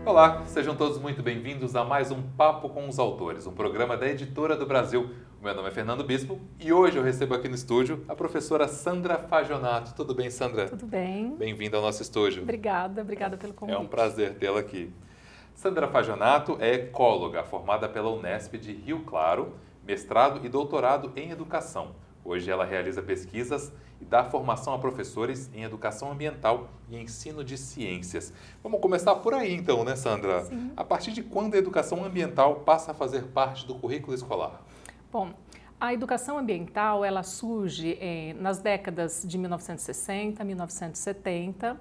Olá, sejam todos muito bem-vindos a mais um Papo com os Autores, um programa da Editora do Brasil. O meu nome é Fernando Bispo e hoje eu recebo aqui no estúdio a professora Sandra Fajonato. Tudo bem, Sandra? Tudo bem. Bem-vinda ao nosso estúdio. Obrigada pelo convite. É um prazer tê-la aqui. Sandra Fajonato é ecóloga, formada pela Unesp de Rio Claro, mestrado e doutorado em educação. Hoje ela realiza pesquisas e dá formação a professores em educação ambiental e ensino de ciências. Vamos começar por aí então, né, Sandra? Sim. A partir de quando a educação ambiental passa a fazer parte do currículo escolar? Bom, a educação ambiental ela surge nas décadas de 1960, 1970,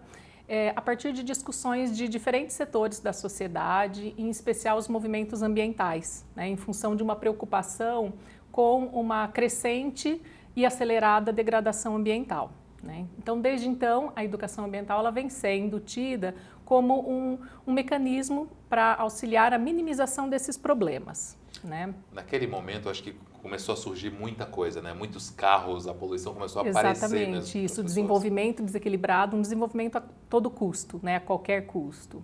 a partir de discussões de diferentes setores da sociedade, em especial os movimentos ambientais, né, em função de uma preocupação com uma crescente e acelerada degradação ambiental, né? Então, desde então, a educação ambiental ela vem sendo tida como um mecanismo para auxiliar a minimização desses problemas, né? Naquele momento, acho que começou a surgir muita coisa, né? Muitos carros, a poluição começou a aparecer. Exatamente, isso, desenvolvimento desequilibrado, um desenvolvimento a todo custo, né? A qualquer custo.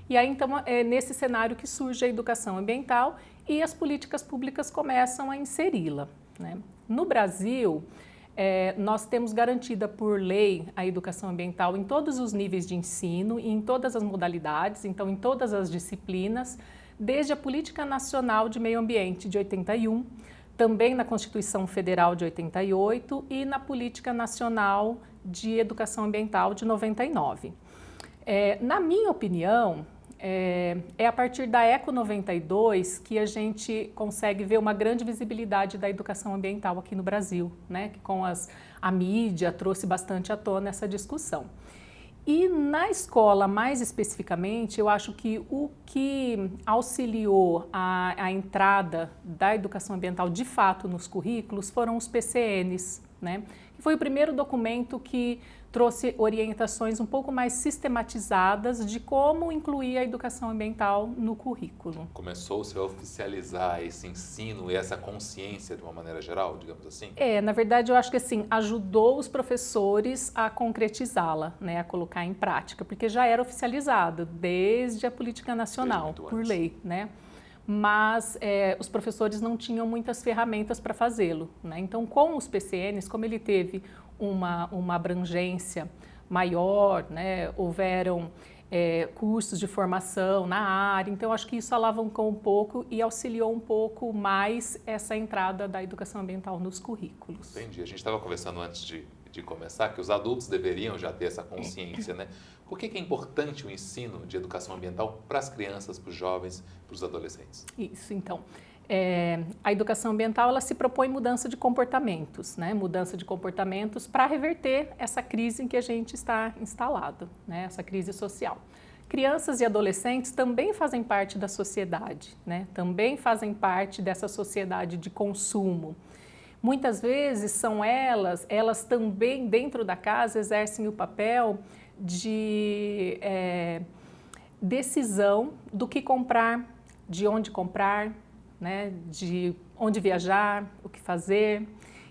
E aí, então, é nesse cenário que surge a educação ambiental e as políticas públicas começam a inseri-la, né? No Brasil, nós temos garantida por lei a educação ambiental em todos os níveis de ensino e em todas as modalidades, então em todas as disciplinas, desde a Política Nacional de Meio Ambiente de 81, também na Constituição Federal de 88 e na Política Nacional de Educação Ambiental de 99. Na minha opinião, é a partir da ECO 92 que a gente consegue ver uma grande visibilidade da educação ambiental aqui no Brasil, né? Que com a mídia trouxe bastante à tona essa discussão. E na escola, mais especificamente, eu acho que o que auxiliou a entrada da educação ambiental de fato nos currículos foram os PCNs, né? Que foi o primeiro documento que trouxe orientações um pouco mais sistematizadas de como incluir a educação ambiental no currículo. Começou-se a oficializar esse ensino e essa consciência de uma maneira geral, digamos assim? Na verdade, eu acho que assim, ajudou os professores a concretizá-la, né, a colocar em prática, porque já era oficializado desde a Política Nacional, por lei, né? Mas os professores não tinham muitas ferramentas para fazê-lo, né? Então, com os PCNs, como ele teve uma abrangência maior, né? Houveram cursos de formação na área, então acho que isso alavancou um pouco e auxiliou um pouco mais essa entrada da educação ambiental nos currículos. Entendi. A gente estava conversando antes de começar que os adultos deveriam já ter essa consciência, né? Por que é importante o ensino de educação ambiental para as crianças, para os jovens, para os adolescentes? Isso, então. A educação ambiental ela se propõe mudança de comportamentos, né? Mudança de comportamentos para reverter essa crise em que a gente está instalado, né? Essa crise social. Crianças e adolescentes também fazem parte da sociedade, né? Também fazem parte dessa sociedade de consumo. Muitas vezes são elas também dentro da casa exercem o papel de decisão do que comprar, de onde comprar, né, de onde viajar, o que fazer.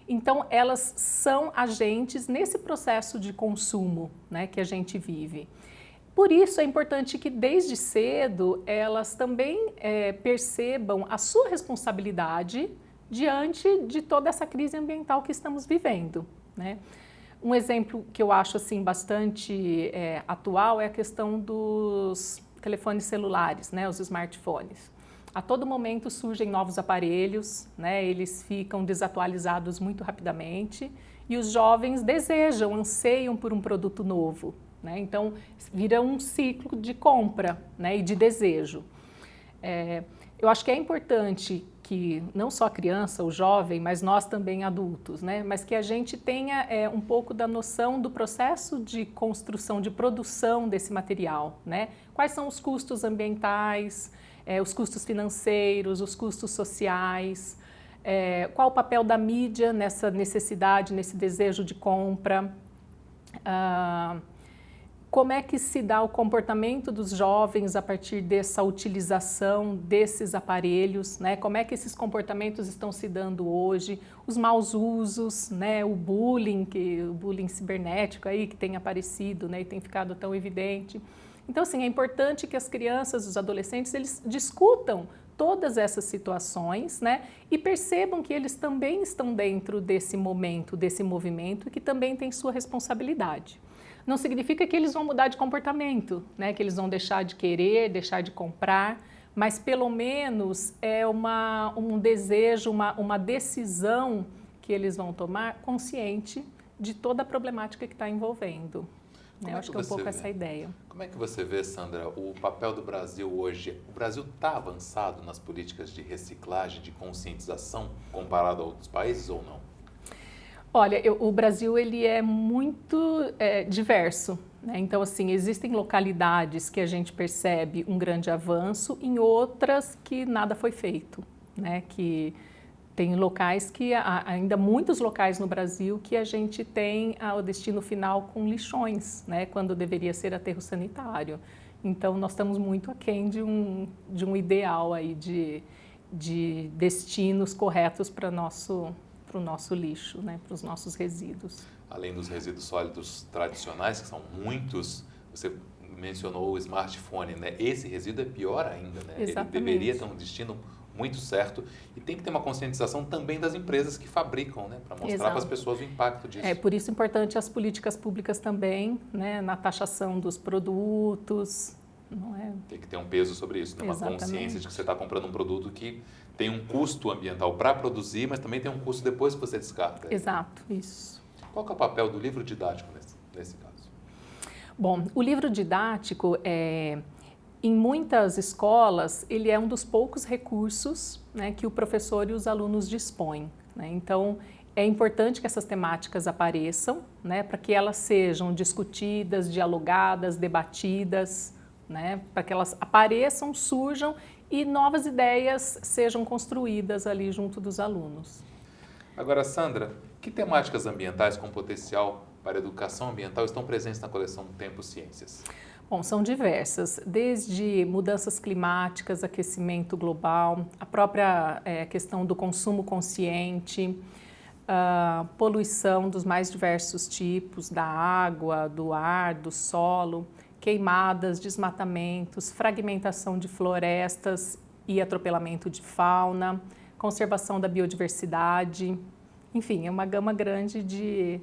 Então, elas são agentes nesse processo de consumo, né, que a gente vive. Por isso, é importante que, desde cedo, elas também percebam a sua responsabilidade diante de toda essa crise ambiental que estamos vivendo, né? Um exemplo que eu acho assim, bastante atual é a questão dos telefones celulares, né, os smartphones. A todo momento surgem novos aparelhos, né, eles ficam desatualizados muito rapidamente e os jovens desejam, anseiam por um produto novo, né? Então, vira um ciclo de compra, né, e de desejo. Eu acho que é importante que não só a criança, o jovem, mas nós também adultos, né? Mas que a gente tenha um pouco da noção do processo de construção, de produção desse material, né? Quais são os custos ambientais, os custos financeiros, os custos sociais, qual o papel da mídia nessa necessidade, nesse desejo de compra, como é que se dá o comportamento dos jovens a partir dessa utilização desses aparelhos, né? Como é que esses comportamentos estão se dando hoje, os maus usos, né? O bullying cibernético aí que tem aparecido, né? E tem ficado tão evidente. Então, assim, é importante que as crianças, os adolescentes, eles discutam todas essas situações, né? E percebam que eles também estão dentro desse momento, desse movimento, e que também tem sua responsabilidade. Não significa que eles vão mudar de comportamento, né? Que eles vão deixar de querer, deixar de comprar, mas pelo menos é um desejo, uma decisão que eles vão tomar consciente de toda a problemática que está envolvendo. Eu acho que é um pouco essa ideia. Como é que você vê, Sandra, o papel do Brasil hoje? O Brasil está avançado nas políticas de reciclagem, de conscientização, comparado a outros países ou não? Olha, o Brasil ele é muito diverso, né? Então, assim, existem localidades que a gente percebe um grande avanço, em outras que nada foi feito, né? Que tem locais que, ainda muitos locais no Brasil, que a gente tem o destino final com lixões, né? Quando deveria ser aterro sanitário. Então, nós estamos muito aquém de um ideal aí de destinos corretos para o nosso lixo, né? Para os nossos resíduos. Além dos resíduos sólidos tradicionais, que são muitos, você mencionou o smartphone, né? Esse resíduo é pior ainda, né? Exatamente. Ele deveria ter um destino muito certo e tem que ter uma conscientização também das empresas que fabricam, né? Para mostrar para as pessoas o impacto disso. É por isso importante as políticas públicas também, né? Na taxação dos produtos, não é? Tem que ter um peso sobre isso, né? Uma Exatamente. consciência de que você está comprando um produto que tem um custo ambiental para produzir, mas também tem um custo depois que você descarta. Exato, isso. Qual que é o papel do livro didático nesse caso? Bom, o livro didático, em muitas escolas, ele é um dos poucos recursos, né, que o professor e os alunos dispõem, né? Então, é importante que essas temáticas apareçam, né, para que elas sejam discutidas, dialogadas, debatidas, né, para que elas apareçam, surjam e novas ideias sejam construídas ali junto dos alunos. Agora, Sandra, que temáticas ambientais com potencial para a educação ambiental estão presentes na coleção Tempo Ciências? Bom, são diversas, desde mudanças climáticas, aquecimento global, a própria questão do consumo consciente, poluição dos mais diversos tipos, da água, do ar, do solo, queimadas, desmatamentos, fragmentação de florestas e atropelamento de fauna, conservação da biodiversidade, enfim, é uma gama grande de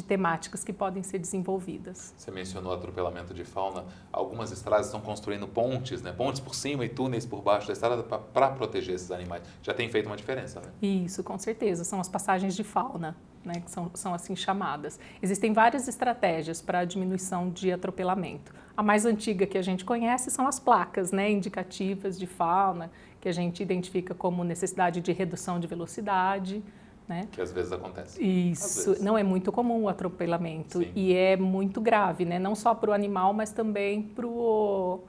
temáticas que podem ser desenvolvidas. Você mencionou atropelamento de fauna. Algumas estradas estão construindo pontes, né? Pontes por cima e túneis por baixo da estrada para proteger esses animais. Já tem feito uma diferença, né? Isso, com certeza. São as passagens de fauna, né? Que são assim chamadas. Existem várias estratégias para a diminuição de atropelamento. A mais antiga que a gente conhece são as placas, né? Indicativas de fauna, que a gente identifica como necessidade de redução de velocidade, né? Que às vezes acontece. Isso, não é muito comum o atropelamento. Sim. E é muito grave, né? Não só para o animal, mas também para o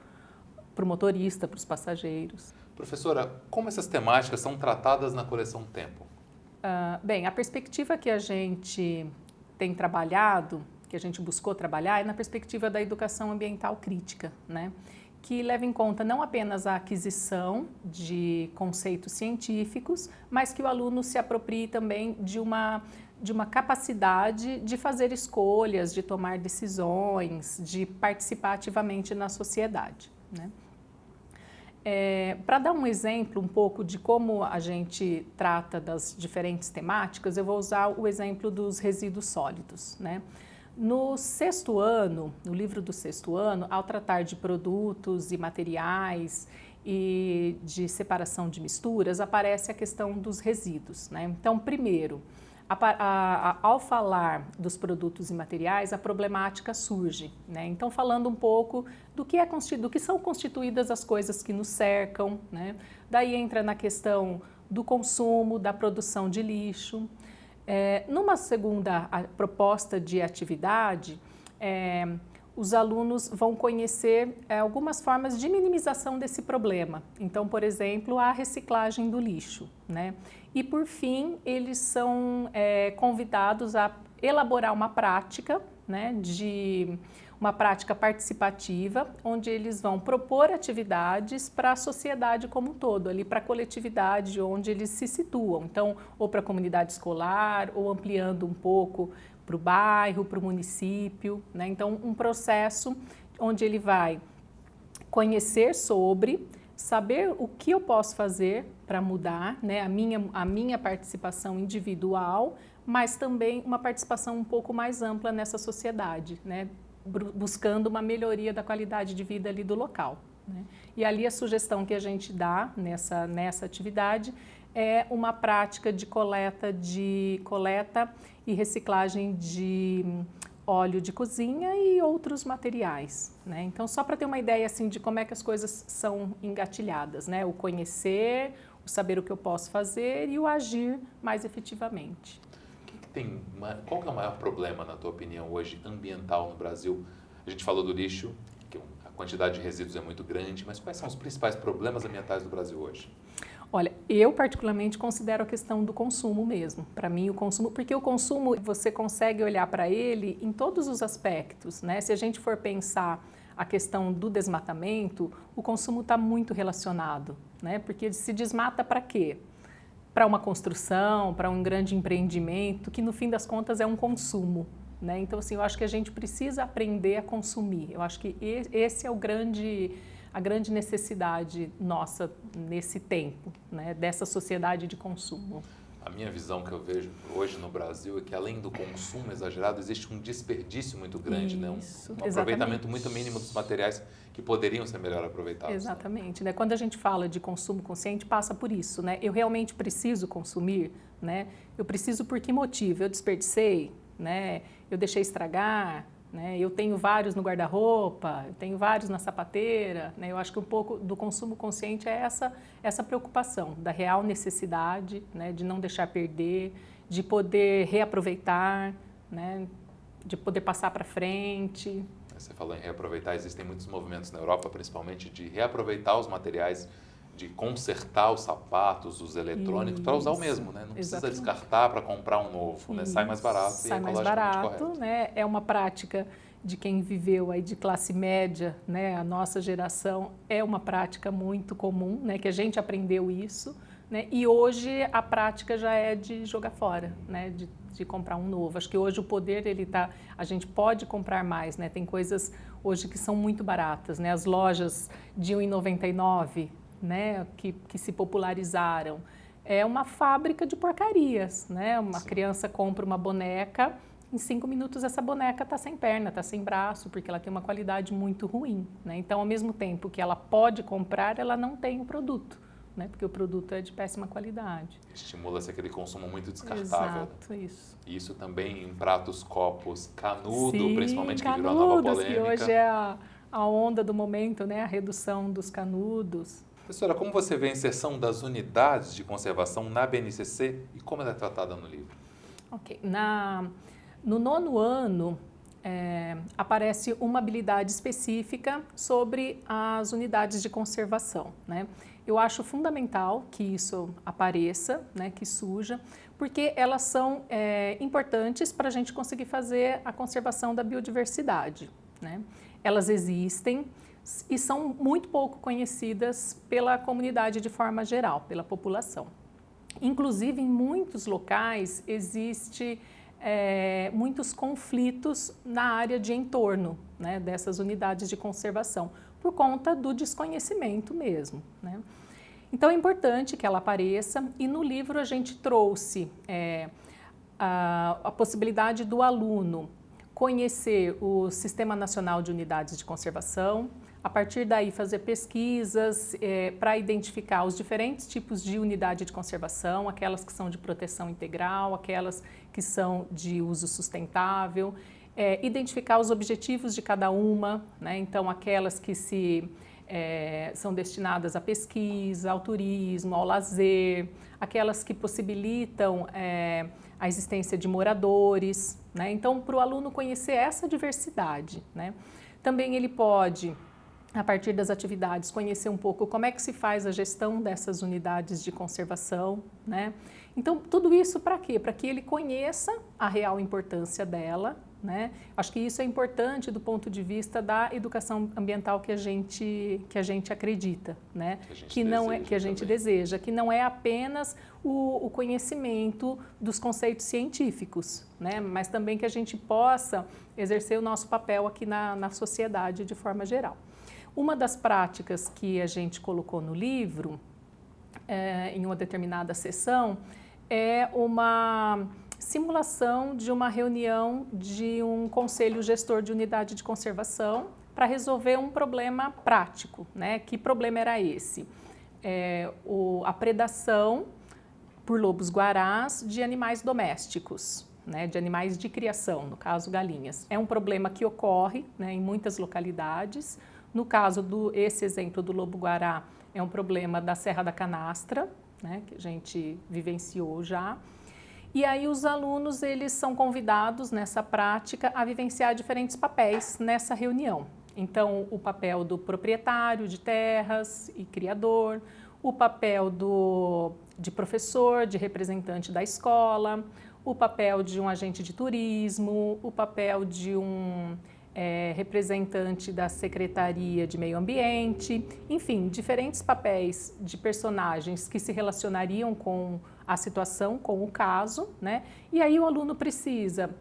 motorista, para os passageiros. Professora, como essas temáticas são tratadas na coleção Tempo? Bem, a perspectiva que a gente tem trabalhado, que a gente buscou trabalhar, é na perspectiva da educação ambiental crítica, né? Que leva em conta não apenas a aquisição de conceitos científicos, mas que o aluno se aproprie também de uma capacidade de fazer escolhas, de tomar decisões, de participar ativamente na sociedade, né? Para dar um exemplo um pouco de como a gente trata das diferentes temáticas, eu vou usar o exemplo dos resíduos sólidos, né? No sexto ano, no livro do sexto ano, ao tratar de produtos e materiais e de separação de misturas, aparece a questão dos resíduos, né? Então, primeiro, ao falar dos produtos e materiais, a problemática surge, né? Então, falando um pouco do que são constituídas as coisas que nos cercam, né? Daí entra na questão do consumo, da produção de lixo. Numa segunda proposta de atividade, os alunos vão conhecer algumas formas de minimização desse problema. Então, por exemplo, a reciclagem do lixo, né? E, por fim, eles são convidados a elaborar uma prática, né, de uma prática participativa, onde eles vão propor atividades para a sociedade como um todo, ali para a coletividade onde eles se situam. Então, ou para a comunidade escolar, ou ampliando um pouco para o bairro, para o município, né? Então, um processo onde ele vai conhecer sobre, saber o que eu posso fazer para mudar, né, a minha participação individual, mas também uma participação um pouco mais ampla nessa sociedade, né, buscando uma melhoria da qualidade de vida ali do local, né. E ali a sugestão que a gente dá nessa atividade é uma prática de coleta e reciclagem de óleo de cozinha e outros materiais, né? Então, só para ter uma ideia assim de como é que as coisas são engatilhadas, né? O conhecer, o saber o que eu posso fazer e o agir mais efetivamente. Qual que é o maior problema, na tua opinião, hoje ambiental no Brasil? A gente falou do lixo, que a quantidade de resíduos é muito grande, mas quais são os principais problemas ambientais do Brasil hoje? Olha, eu particularmente considero a questão do consumo mesmo. Para mim, o consumo, porque o consumo você consegue olhar para ele em todos os aspectos, né? Se a gente for pensar a questão do desmatamento, o consumo está muito relacionado, né? Porque se desmata para quê? Para uma construção, para um grande empreendimento, que no fim das contas é um consumo, né? Então, assim, eu acho que a gente precisa aprender a consumir. Eu acho que esse é a grande necessidade nossa nesse tempo, né, dessa sociedade de consumo. A minha visão que eu vejo hoje no Brasil é que, além do consumo exagerado, existe um desperdício muito grande, né? Um aproveitamento muito mínimo dos materiais que poderiam ser melhor aproveitados. Exatamente, né? Quando a gente fala de consumo consciente, passa por isso, né? Eu realmente preciso consumir, né? Eu preciso por que motivo? Eu desperdicei, né? Eu deixei estragar, né? Eu tenho vários no guarda-roupa, eu tenho vários na sapateira, né? Eu acho que um pouco do consumo consciente é essa preocupação da real necessidade, né? De não deixar perder, de poder reaproveitar, né? De poder passar para frente. Você falou em reaproveitar, existem muitos movimentos na Europa, principalmente, de reaproveitar os materiais, de consertar os sapatos, os eletrônicos, para usar o mesmo, né? Não precisa descartar para comprar um novo, né? Sai mais barato e ecologicamente correto. Né? É uma prática de quem viveu aí de classe média, né? A nossa geração é uma prática muito comum, né? Que a gente aprendeu isso, né? E hoje a prática já é de jogar fora, né? De comprar um novo. Acho que hoje o poder a gente pode comprar mais, né? Tem coisas hoje que são muito baratas, né? As lojas de R$ 1,99, né, que se popularizaram. É uma fábrica de porcarias, né? Uma criança compra uma boneca, em 5 minutos essa boneca está sem perna, está sem braço, porque ela tem uma qualidade muito ruim, né? Então, ao mesmo tempo que ela pode comprar, ela não tem o produto, né? Porque o produto é de péssima qualidade. Estimula-se aquele consumo muito descartável. Exato, isso. Isso também em pratos, copos, canudo, sim, principalmente, que virou a nova polêmica. Que hoje é a onda do momento, né? A redução dos canudos. Professora, como você vê a inserção das unidades de conservação na BNCC e como ela é tratada no livro? Ok. No 9º ano, aparece uma habilidade específica sobre as unidades de conservação, né? Eu acho fundamental que isso apareça, né, que surja, porque elas são importantes para a gente conseguir fazer a conservação da biodiversidade, né? Elas existem e são muito pouco conhecidas pela comunidade de forma geral, pela população. Inclusive, em muitos locais, existe muitos conflitos na área de entorno, né, dessas unidades de conservação, por conta do desconhecimento mesmo, né? Então, é importante que ela apareça e no livro a gente trouxe a possibilidade do aluno conhecer o Sistema Nacional de Unidades de Conservação, a partir daí fazer pesquisas para identificar os diferentes tipos de unidade de conservação, aquelas que são de proteção integral, aquelas que são de uso sustentável, identificar os objetivos de cada uma, né? Então aquelas que são destinadas à pesquisa, ao turismo, ao lazer, aquelas que possibilitam a existência de moradores, né? Então, para o aluno conhecer essa diversidade, né? Também ele pode, a partir das atividades, conhecer um pouco como é que se faz a gestão dessas unidades de conservação, né? Então, tudo isso para quê? Para que ele conheça a real importância dela, né? Acho que isso é importante do ponto de vista da educação ambiental que a gente acredita, né? Que não é que a gente deseja, que não é apenas o conhecimento dos conceitos científicos, né? Mas também que a gente possa exercer o nosso papel aqui na sociedade de forma geral. Uma das práticas que a gente colocou no livro, em uma determinada sessão, é uma simulação de uma reunião de um conselho gestor de unidade de conservação para resolver um problema prático, né? Que problema era esse? A predação por lobos-guarás de animais domésticos, né? De animais de criação, no caso galinhas. É um problema que ocorre, né, em muitas localidades. No caso esse exemplo do lobo-guará, é um problema da Serra da Canastra, né, que a gente vivenciou já. E aí os alunos, eles são convidados nessa prática a vivenciar diferentes papéis nessa reunião. Então, o papel do proprietário de terras e criador, o papel de professor, de representante da escola, o papel de um agente de turismo, o papel de um representante da Secretaria de Meio Ambiente, enfim, diferentes papéis de personagens que se relacionariam com a situação, com o caso, né? E aí o aluno precisa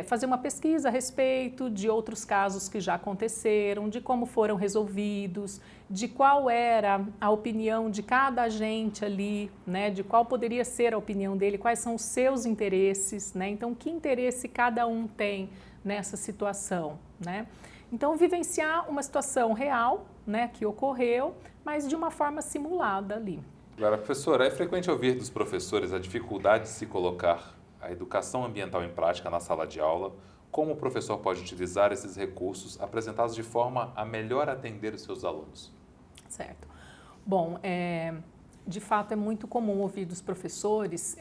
fazer uma pesquisa a respeito de outros casos que já aconteceram, de como foram resolvidos, de qual era a opinião de cada agente ali, né? De qual poderia ser a opinião dele, quais são os seus interesses, né? Então, que interesse cada um tem nessa situação, né? Então, vivenciar uma situação real, né, que ocorreu, mas de uma forma simulada ali. Agora, professora, é frequente ouvir dos professores a dificuldade de se colocar a educação ambiental em prática na sala de aula. Como o professor pode utilizar esses recursos apresentados de forma a melhor atender os seus alunos? Certo. Bom, de fato é muito comum ouvir dos professores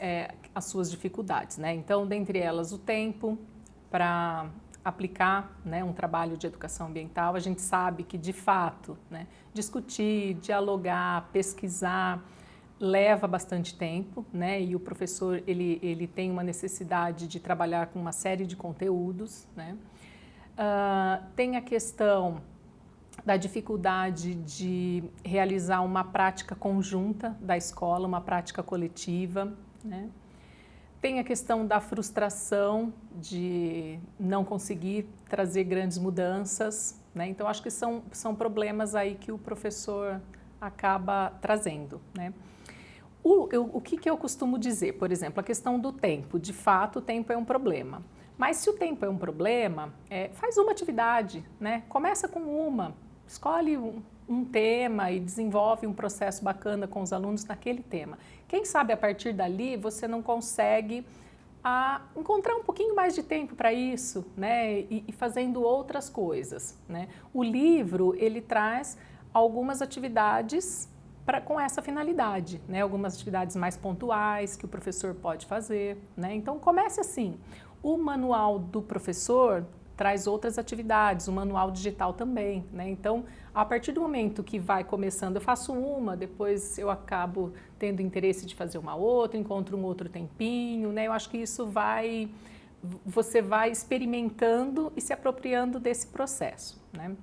as suas dificuldades, né? Então, dentre elas, o tempo para aplicar, né, um trabalho de educação ambiental. A gente sabe que, de fato, né, discutir, dialogar, pesquisar leva bastante tempo, né, e o professor ele tem uma necessidade de trabalhar com uma série de conteúdos, né. Tem a questão da dificuldade de realizar uma prática conjunta da escola, uma prática coletiva, né. Tem a questão da frustração de não conseguir trazer grandes mudanças, né? Então, acho que são problemas aí que o professor acaba trazendo, né? O que eu costumo dizer, por exemplo, a questão do tempo. De fato, o tempo é um problema. Mas se o tempo é um problema, faz uma atividade, né? Começa com uma, escolhe um tema e desenvolve um processo bacana com os alunos naquele tema. Quem sabe a partir dali você não consegue encontrar um pouquinho mais de tempo para isso, né? E fazendo outras coisas, né? O livro, ele traz algumas atividades com essa finalidade, né? Algumas atividades mais pontuais que o professor pode fazer, né? Então comece assim. O manual do professor traz outras atividades, o manual digital também, né? Então, a partir do momento que vai começando, eu faço uma, depois eu acabo tendo interesse de fazer uma outra, encontro um outro tempinho, né? Eu acho que isso você vai experimentando e se apropriando desse processo, né?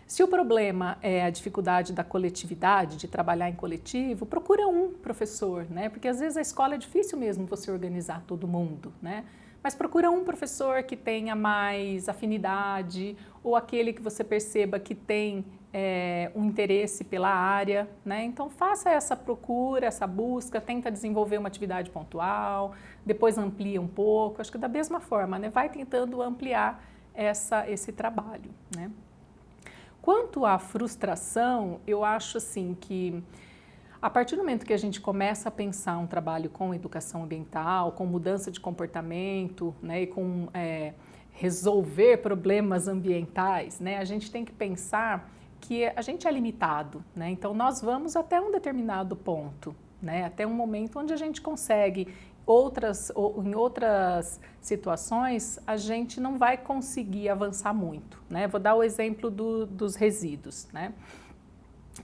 Se o problema é a dificuldade da coletividade, de trabalhar em coletivo, procura um professor, né? Porque às vezes a escola é difícil mesmo você organizar todo mundo, né? Mas procura um professor que tenha mais afinidade ou aquele que você perceba que tem um interesse pela área, né? Então faça essa procura, essa busca, tenta desenvolver uma atividade pontual, depois amplia um pouco. Acho que da mesma forma, né? Vai tentando ampliar esse trabalho, né? Quanto à frustração, eu acho assim que a partir do momento que a gente começa a pensar um trabalho com educação ambiental, com mudança de comportamento, né, e com resolver problemas ambientais, né, a gente tem que pensar que a gente é limitado, né, então nós vamos até um determinado ponto, né, até um momento onde a gente consegue em outras situações, a gente não vai conseguir avançar muito, né? Vou dar o exemplo dos resíduos, né?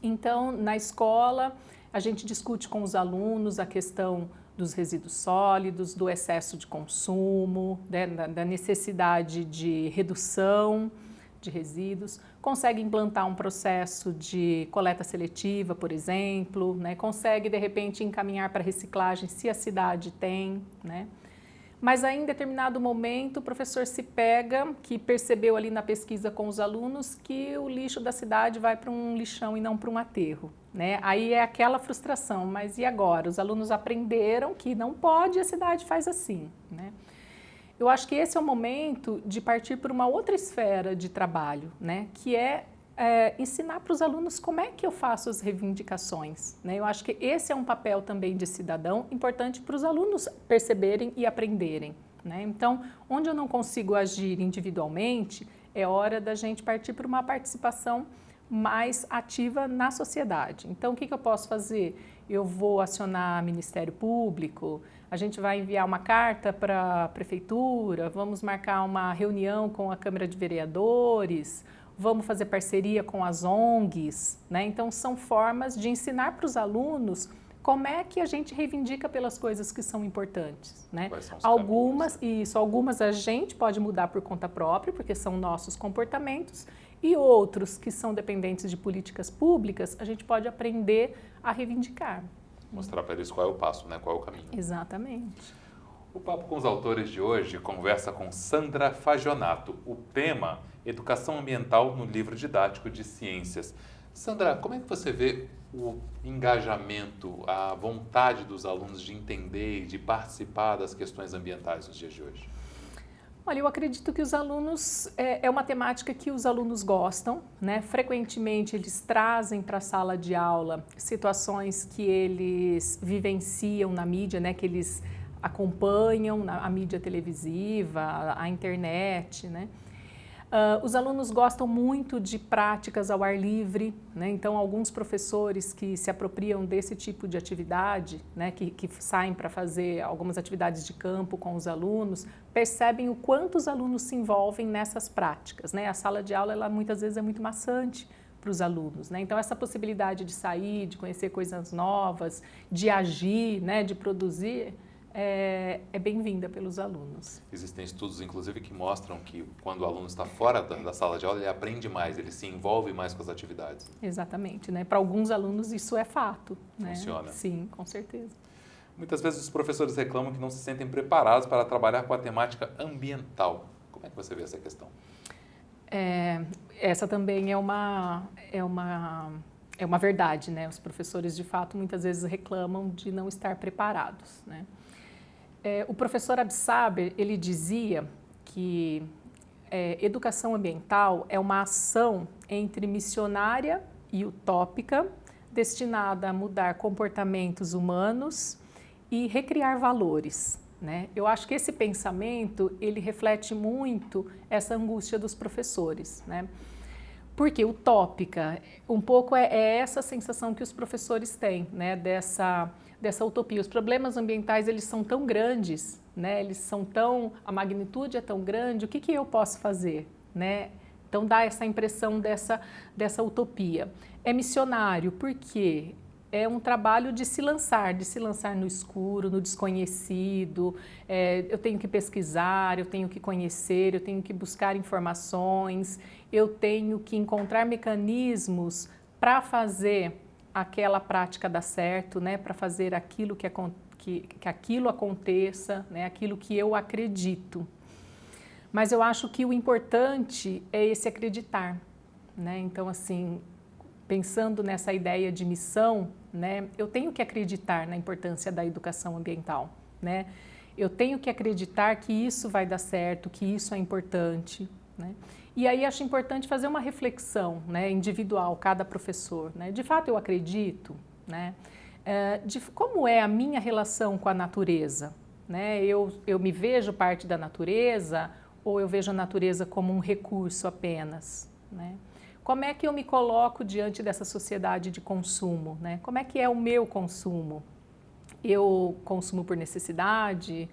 Então, na escola, a gente discute com os alunos a questão dos resíduos sólidos, do excesso de consumo, né, da necessidade de redução de resíduos, consegue implantar um processo de coleta seletiva, por exemplo, né, consegue de repente encaminhar para reciclagem se a cidade tem, né? Mas aí, em determinado momento, o professor se pega, que percebeu ali na pesquisa com os alunos que o lixo da cidade vai para um lixão e não para um aterro, né? Aí é aquela frustração, mas e agora? Os alunos aprenderam que não pode e a cidade faz assim, né? Eu acho que esse é o momento de partir para uma outra esfera de trabalho, né? Que é ensinar para os alunos como é que eu faço as reivindicações, né? Eu acho que esse é um papel também de cidadão importante para os alunos perceberem e aprenderem, né? Então, onde eu não consigo agir individualmente, é hora da gente partir para uma participação mais ativa na sociedade. Então, o que eu posso fazer? Eu vou acionar Ministério Público, a gente vai enviar uma carta para a Prefeitura, vamos marcar uma reunião com a Câmara de Vereadores, vamos fazer parceria com as ONGs, né? Então, são formas de ensinar para os alunos como é que a gente reivindica pelas coisas que são importantes, né? Algumas a gente pode mudar por conta própria, porque são nossos comportamentos, e outros que são dependentes de políticas públicas, a gente pode aprender a reivindicar. Mostrar para eles qual é o passo, né? Qual é o caminho. Exatamente. O Papo com os Autores de hoje conversa com Sandra Fagionato. O tema, Educação Ambiental no Livro Didático de Ciências. Sandra, como é que você vê o engajamento, a vontade dos alunos de entender e de participar das questões ambientais nos dias de hoje? Olha, eu acredito que os alunos, é uma temática que os alunos gostam, né? Frequentemente eles trazem para a sala de aula situações que eles vivenciam na mídia, né? Que eles acompanham a mídia televisiva, a internet, né? Os alunos gostam muito de práticas ao ar livre, né? Então alguns professores que se apropriam desse tipo de atividade, né? que saem para fazer algumas atividades de campo com os alunos, percebem o quanto os alunos se envolvem nessas práticas, né? A sala de aula, ela muitas vezes é muito maçante para os alunos, né? Então essa possibilidade de sair, de conhecer coisas novas, de agir, né? De produzir, é bem-vinda pelos alunos. Existem estudos, inclusive, que mostram que quando o aluno está fora da sala de aula, ele aprende mais, ele se envolve mais com as atividades. Exatamente, né? Para alguns alunos isso é fato, né? Funciona. Sim, com certeza. Muitas vezes os professores reclamam que não se sentem preparados para trabalhar com a temática ambiental. Como é que você vê essa questão? Essa também é uma verdade, né? Os professores, de fato, muitas vezes reclamam de não estar preparados, né? O professor Absaber, ele dizia que educação ambiental é uma ação entre missionária e utópica, destinada a mudar comportamentos humanos e recriar valores, né? Eu acho que esse pensamento, ele reflete muito essa angústia dos professores, né? Porque utópica, um pouco é essa sensação que os professores têm, né? Dessa utopia. Os problemas ambientais, eles são tão grandes, né? A magnitude é tão grande, o que eu posso fazer, né? Então dá essa impressão dessa utopia. É missionário, porque é um trabalho de se lançar no escuro, no desconhecido. Eu tenho que pesquisar, eu tenho que conhecer, eu tenho que buscar informações, eu tenho que encontrar mecanismos para fazer aquela prática dar certo, né? Para fazer aquilo que aquilo aconteça, né? Aquilo que eu acredito. Mas eu acho que o importante é esse acreditar, né? Então, assim, pensando nessa ideia de missão, né? Eu tenho que acreditar na importância da educação ambiental, né? Eu tenho que acreditar que isso vai dar certo, que isso é importante, né? E aí acho importante fazer uma reflexão, né, individual, cada professor, né? De fato eu acredito, né? De como é a minha relação com a natureza, né? Eu me vejo parte da natureza ou eu vejo a natureza como um recurso apenas, né? Como é que eu me coloco diante dessa sociedade de consumo, né? Como é que é o meu consumo? Eu consumo por necessidade?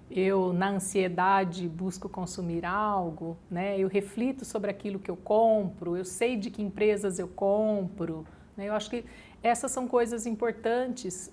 Eu, na ansiedade, busco consumir algo, né? Eu reflito sobre aquilo que eu compro, eu sei de que empresas eu compro, né? Eu acho que essas são coisas importantes,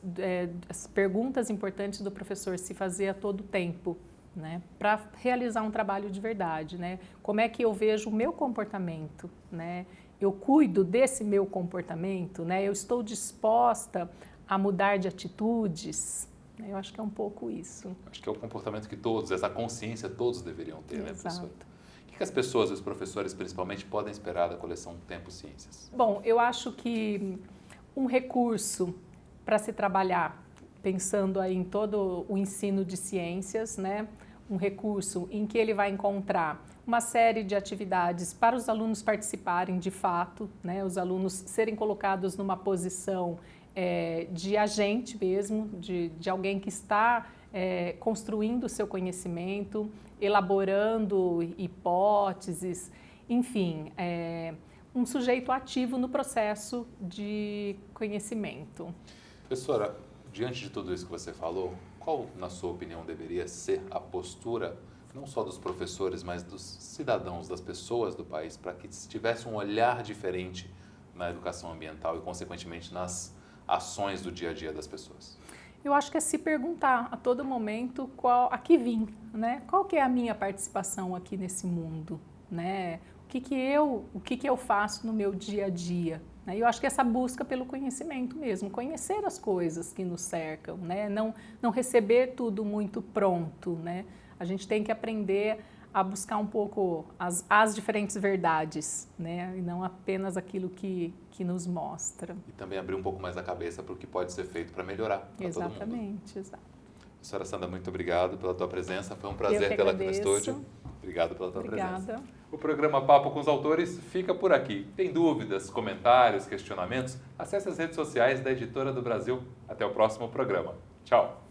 as perguntas importantes do professor se fazer a todo tempo, né, para realizar um trabalho de verdade, né? Como é que eu vejo o meu comportamento, né? Eu cuido desse meu comportamento, né? Eu estou disposta a mudar de atitudes. Eu acho que é um pouco isso. Acho que é o comportamento que todos, essa consciência todos deveriam ter, né, professor? Exato. O que as pessoas, os professores principalmente, podem esperar da coleção Tempo Ciências? Bom, eu acho que um recurso para se trabalhar, pensando aí em todo o ensino de ciências, né? Um recurso em que ele vai encontrar uma série de atividades para os alunos participarem de fato, né? Os alunos serem colocados numa posição de agente mesmo, de alguém que está construindo o seu conhecimento, elaborando hipóteses, enfim, um sujeito ativo no processo de conhecimento. Professora, diante de tudo isso que você falou, qual, na sua opinião, deveria ser a postura, não só dos professores, mas dos cidadãos, das pessoas do país, para que tivesse um olhar diferente na educação ambiental e, consequentemente, nas ações do dia a dia das pessoas? Eu acho que é se perguntar a todo momento a que vim, né? Qual que é a minha participação aqui nesse mundo, né? O que eu faço no meu dia a dia? Né? Eu acho que essa busca pelo conhecimento mesmo, conhecer as coisas que nos cercam, né? Não receber tudo muito pronto, né? A gente tem que aprender a buscar um pouco as diferentes verdades, né? E não apenas aquilo que nos mostra. E também abrir um pouco mais a cabeça para o que pode ser feito para melhorar para todo mundo. Exatamente, exato. Professora Sandra, muito obrigado pela tua presença. Foi um prazer tê-la aqui no estúdio. Obrigado pela tua presença. O programa Papo com os Autores fica por aqui. Tem dúvidas, comentários, questionamentos? Acesse as redes sociais da Editora do Brasil. Até o próximo programa. Tchau!